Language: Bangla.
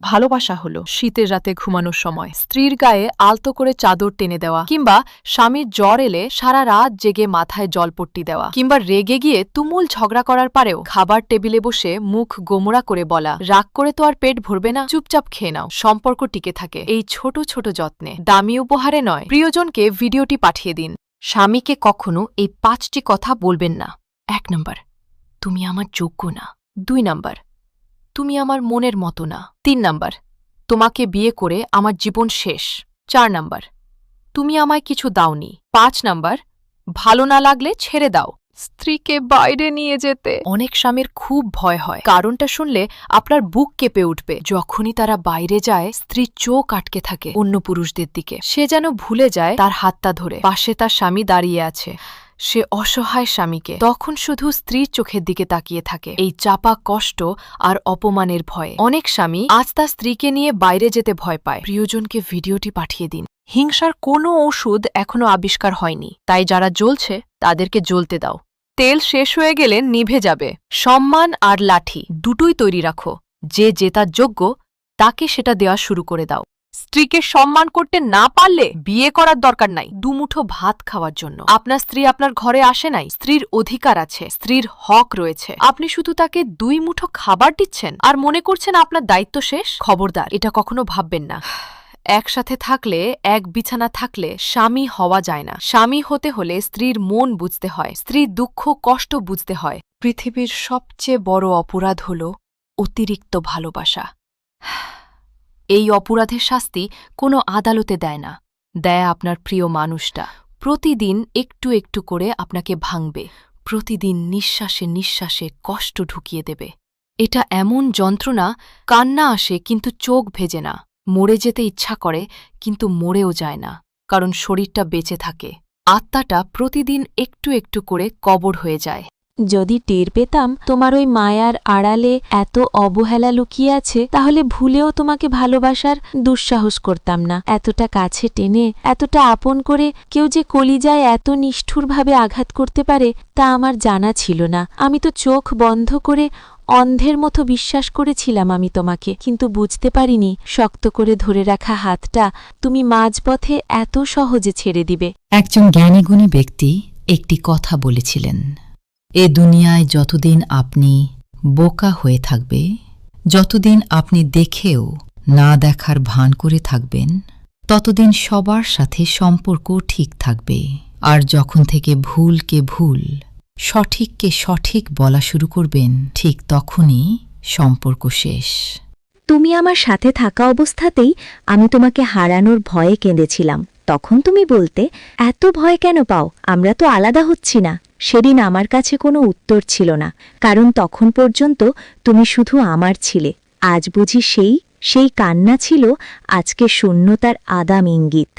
ভালোবাসা হলো শীতের রাতে ঘুমানোর সময় স্ত্রীর গায়ে আলতো করে চাদর টেনে দেওয়া, কিংবা স্বামীর জ্বর এলে সারা রাত জেগে মাথায় জলপট্টি দেওয়া, কিংবা রেগে গিয়ে তুমুল ঝগড়া করার পরেও খাবার টেবিলে বসে মুখ গোমরা করে বলা, রাগ করে তো আর পেট ভরবে না, চুপচাপ খেয়ে নাও। সম্পর্ক টিকে থাকে এই ছোট ছোট যত্নে, দামি উপহারে নয়। প্রিয়জনকে ভিডিওটি পাঠিয়ে দিন। স্বামীকে কখনো এই 5টি কথা বলবেন না। 1 নম্বর, তুমি আমার যোগ্য না। 2 নম্বর, তুমি আমার মনের মতো না। 3 নম্বর, তোমাকে বিয়ে করে আমার জীবন শেষ। 4 নম্বর, তুমি আমায় কিছু দাওনি। 5 নম্বর, ভালো না লাগলে ছেড়ে দাও। স্ত্রীকে বাইরে নিয়ে যেতে অনেক স্বামীর খুব ভয় হয়। কারণটা শুনলে আপনার বুক কেঁপে উঠবে। যখনই তারা বাইরে যায়, স্ত্রীর চোখ আটকে থাকে অন্য পুরুষদের দিকে। সে যেন ভুলে যায় তার হাতটা ধরে পাশে তার স্বামী দাঁড়িয়ে আছে। সে অসহায় স্বামীকে তখন শুধু স্ত্রীর চোখের দিকে তাকিয়ে থাকে, এই চাপা কষ্ট আর অপমানের ভয়ে। অনেক স্বামী আজ তার স্ত্রীকে নিয়ে বাইরে যেতে ভয় পায়। প্রিয়জনকে ভিডিওটি পাঠিয়ে দিন। হিংসার কোনো ওষুধ এখনো আবিষ্কার হয়নি, তাই যারা জ্বলছে তাদেরকে জ্বলতে দাও। তেল শেষ হয়ে গেলে নিভে যাবে। সম্মান আর লাঠি দুটোই তৈরি রাখো। যে জেতার যোগ্য তাকে সেটা দেওয়া শুরু করে দাও। স্ত্রীকে সম্মান করতে না পারলে বিয়ে করার দরকার নাই, দুমুঠো ভাত খাওয়ার জন্য। আপনার স্ত্রী আপনার ঘরে আসে নাই, স্ত্রীর অধিকার আছে, স্ত্রীর হক রয়েছে। আপনি শুধু তাকে 2 মুঠো খাবার দিচ্ছেন আর মনে করছেন আপনার দায়িত্ব শেষ। খবরদার, এটা কখনো ভাববেন না। একসাথে থাকলে, এক বিছানা থাকলে স্বামী হওয়া যায় না। স্বামী হতে হলে স্ত্রীর মন বুঝতে হয়, স্ত্রীর দুঃখ কষ্ট বুঝতে হয়। পৃথিবীর সবচেয়ে বড় অপরাধ হল অতিরিক্ত ভালোবাসা। এই অপরাধের শাস্তি কোনো আদালতে দেয় না, দেয় আপনার প্রিয় মানুষটা। প্রতিদিন একটু একটু করে আপনাকে ভাঙবে, প্রতিদিন নিঃশ্বাসে নিঃশ্বাসে কষ্ট ঢুকিয়ে দেবে। এটা এমন যন্ত্রণা, কান্না আসে কিন্তু চোখ ভেজে না, মরে যেতে ইচ্ছা করে কিন্তু মরেও যায় না, কারণ শরীরটা বেঁচে থাকে। আত্মাটা প্রতিদিন একটু একটু করে কবর হয়ে যায়। যদি টের পেতাম তোমার ওই মায়ার আড়ালে এত অবহেলা লুকিয়ে আছে, তাহলে ভুলেও তোমাকে ভালোবাসার দুঃসাহস করতাম না। এতটা কাছে টেনে, এতটা আপন করে কেউ যে কলিজায় এত নিষ্ঠুরভাবে আঘাত করতে পারে তা আমার জানা ছিল না। আমি তো চোখ বন্ধ করে অন্ধের মতো বিশ্বাস করেছিলাম আমি তোমাকে, কিন্তু বুঝতে পারিনি শক্ত করে ধরে রাখা হাতটা তুমি মাঝপথে এত সহজে ছেড়ে দিবে। একজন জ্ঞানীগুণী ব্যক্তি একটি কথা বলেছিলেন, এ দুনিয়ায় যতদিন আপনি বোকা হয়ে থাকবে, যতদিন আপনি দেখেও না দেখার ভান করে থাকবেন, ততদিন সবার সাথে সম্পর্ক ঠিক থাকবে। আর যখন থেকে ভুলকে ভুল, সঠিককে সঠিক বলা শুরু করবেন, ঠিক তখনই সম্পর্ক শেষ। তুমি আমার সাথে থাকা অবস্থাতেই আমি তোমাকে হারানোর ভয়ে কেঁদেছিলাম। তখন তুমি বলতে, এত ভয় কেন পাও, আমরা তো আলাদা হচ্ছি না। সেদিন আমার কাছে কোনো উত্তর ছিল না, কারণ তখন পর্যন্ত তুমি শুধু আমার ছিলে। আজ বুঝি সেই কান্না ছিল আজকে শূন্যতার আদাম ইঙ্গিত।